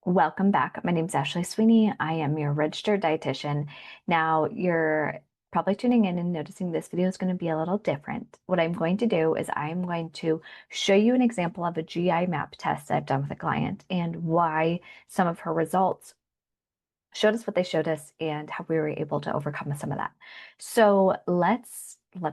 Welcome back. My name's Ashley Sweeney. I am your registered dietitian. Now, you're probably tuning in and noticing this video is going to be a little different. What I'm going to do is I'm going to show you an example of a GI map test I've done with a client and why some of her results showed us what they showed us and how we were able to overcome some of that. So let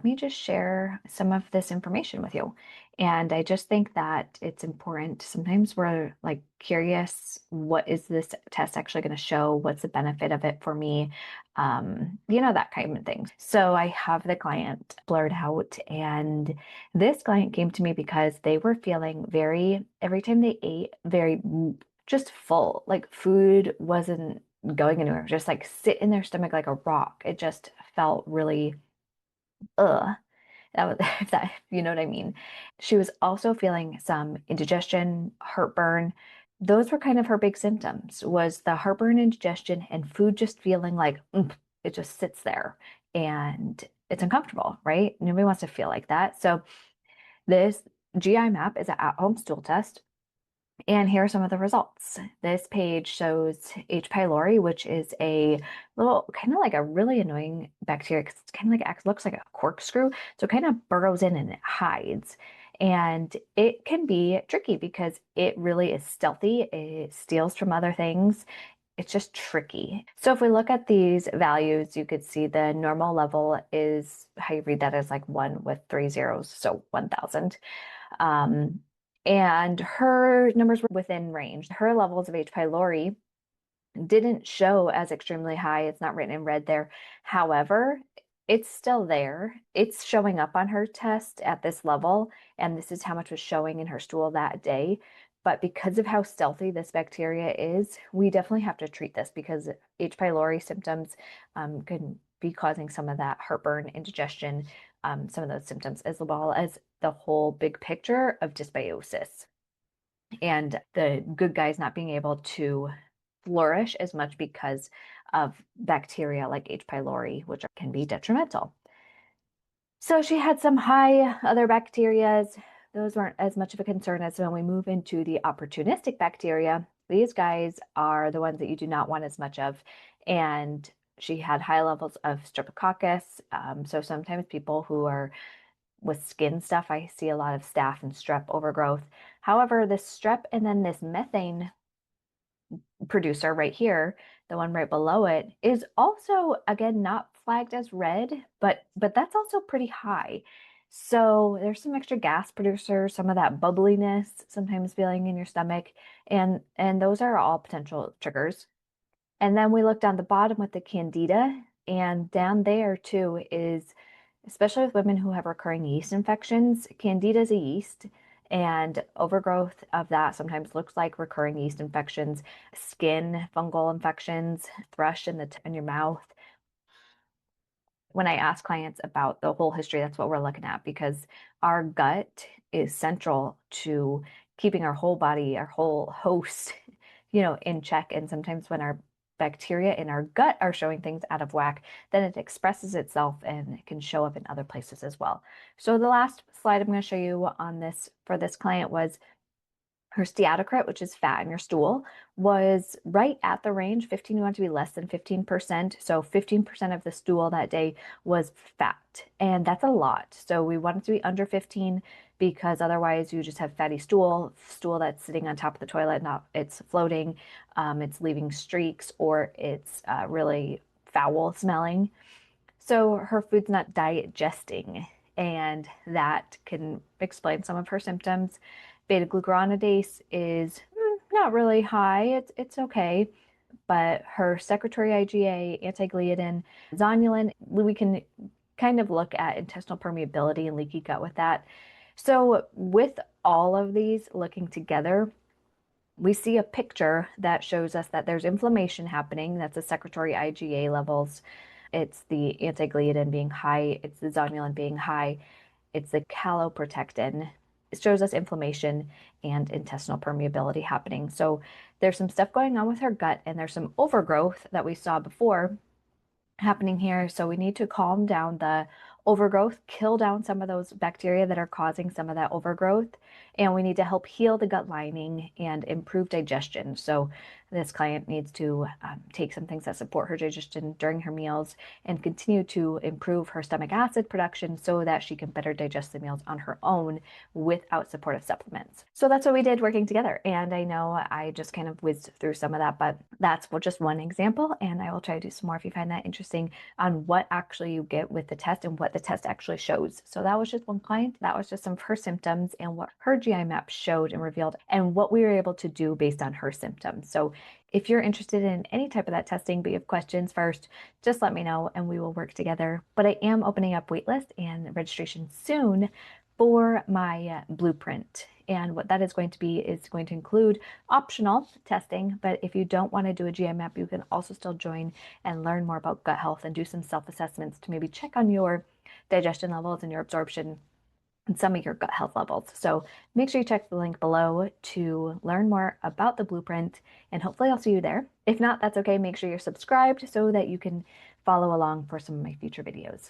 me just share some of this information with you. And I just think that it's important. Sometimes we're like curious, what is this test actually going to show? What's the benefit of it for me? That kind of thing. So I have the client blurred out, and this client came to me because they were feeling every time they ate, very just full. Like food wasn't going anywhere, just like sit in their stomach like a rock. It just felt really, ugh. That was, if you know what I mean. She was also feeling some indigestion, heartburn. Those were kind of her big symptoms, was the heartburn, indigestion, and food just feeling like it just sits there and it's uncomfortable, right? Nobody wants to feel like that. So this GI map is an at-home stool test. And here are some of the results. This page shows H. pylori, which is a little kind of like a really annoying bacteria because it's kind of like looks like a corkscrew. So it kind of burrows in and it hides. And it can be tricky because it really is stealthy. It steals from other things. It's just tricky. So if we look at these values, you could see the normal level is how you read that as like 1 with 3 zeros, so 1,000. Um, and her numbers were within range. Her levels of H. pylori didn't show as extremely high. It's not written in red there. However, it's still there. It's showing up on her test at this level, and this is how much was showing in her stool that day. But because of how stealthy this bacteria is, we definitely have to treat this because H. pylori symptoms can be causing some of that heartburn, indigestion, some of those symptoms, as well as the whole big picture of dysbiosis and the good guys not being able to flourish as much because of bacteria like H. pylori, which can be detrimental. So she had some high other bacterias. Those weren't as much of a concern as when we move into the opportunistic bacteria. These guys are the ones that you do not want as much of. And she had high levels of streptococcus. So sometimes people who are with skin stuff, I see a lot of staph and strep overgrowth. However, this strep and then this methane producer right here, the one right below it, is also again not flagged as red, but that's also pretty high. So there's some extra gas producer, some of that bubbliness sometimes feeling in your stomach, and those are all potential triggers. And then we look down the bottom with the candida, and down there too is, especially with women who have recurring yeast infections, candida is a yeast, and overgrowth of that sometimes looks like recurring yeast infections, skin fungal infections, thrush in your mouth. When I ask clients about the whole history, that's what we're looking at because our gut is central to keeping our whole body, our whole host, in check. And sometimes when our bacteria in our gut are showing things out of whack, then it expresses itself and it can show up in other places as well. So the last slide I'm going to show you on this for this client was her steatocrit, which is fat in your stool, was right at the range. 15, we want to be less than 15%. So 15% of the stool that day was fat, and that's a lot. So we want it to be under 15 because otherwise you just have fatty stool that's sitting on top of the toilet, not it's floating, it's leaving streaks, or it's really foul smelling. So her food's not digesting, and that can explain some of her symptoms. Beta glucuronidase is not really high. It's okay, but her secretory IgA, anti-gliadin, zonulin, we can kind of look at intestinal permeability and leaky gut with that. So with all of these looking together, we see a picture that shows us that there's inflammation happening. That's the secretory IgA levels. It's the anti-gliadin being high. It's the zonulin being high. It's the caloprotectin. It shows us inflammation and intestinal permeability happening. So there's some stuff going on with her gut, and there's some overgrowth that we saw before happening here. So we need to calm down the overgrowth, kill down some of those bacteria that are causing some of that overgrowth. and we need to help heal the gut lining and improve digestion. So this client needs to take some things that support her digestion during her meals and continue to improve her stomach acid production so that she can better digest the meals on her own without supportive supplements. So that's what we did working together. And I know I just kind of whizzed through some of that, but that's just one example. And I will try to do some more if you find that interesting on what actually you get with the test and what the test actually shows. So that was just one client. That was just some of her symptoms and what her GI map showed and revealed and what we were able to do based on her symptoms. So if you're interested in any type of that testing, but you have questions first, just let me know and we will work together. But I am opening up waitlist and registration soon for my blueprint. And what that is going to be is going to include optional testing. But if you don't want to do a GI map, you can also still join and learn more about gut health and do some self-assessments to maybe check on your digestion levels and your absorption and some of your gut health levels. So make sure you check the link below to learn more about the blueprint, and hopefully I'll see you there. If not, that's okay. Make sure you're subscribed so that you can follow along for some of my future videos.